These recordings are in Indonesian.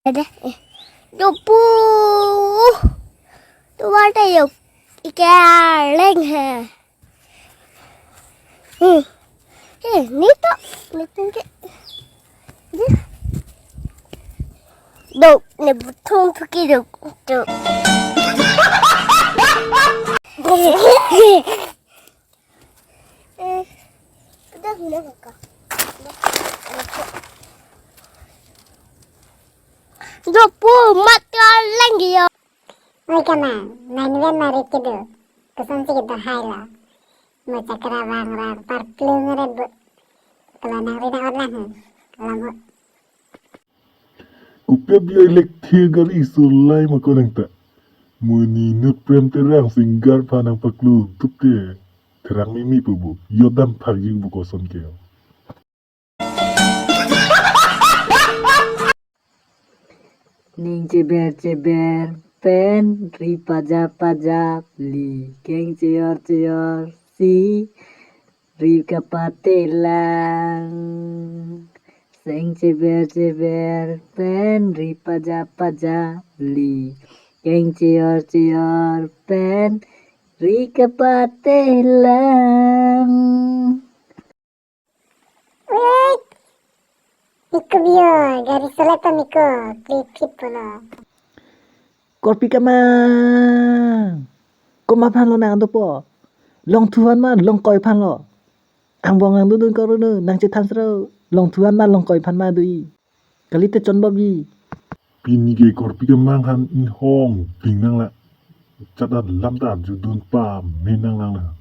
Ada. Dupu. Tu ada yuk. Ikaleng ha. Ni tak. Ni tunjuk. Duk, ni betul pergi duk. Duk. Udah guna kakak. Dupu mata lagi ya. Oi kama, nanwe mari kido. Kesan sih kita haila. Mau cakra bang rang parplung rebu. Kalau nang rina orang kalau Kupya biya lekthir gari sulai makoreng ta. Muni nut prem terang singgar panang paklu tupte. Terang mimi pubu. Yodam pagi buko son keo. Ning ceber pen ri pajap li keng ceyor si ri kapatelang seng ceber pen ri pajap li keng ceyor pen ri kapatelang. Miko bio, garis seleta miko, klip pula. Korpi kamang ko ma phan lo nang to po long thuan man long koi phan lo ang bong ang dun ko nu nang che than sro long thuan man long koi phan ma dui kali te chon bob yi Pini ke korpi ke manghan in hong ping nang la. Catat lam ta judun pa menang nang la.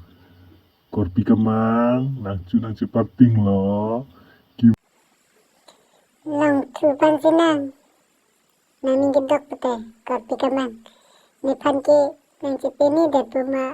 Korpi ke mang nang cu nang cepat ting lo. Long tu pan sinang. Nami gedok pete, kopi kamang. Ni pan ke, nang cepeni deh puma.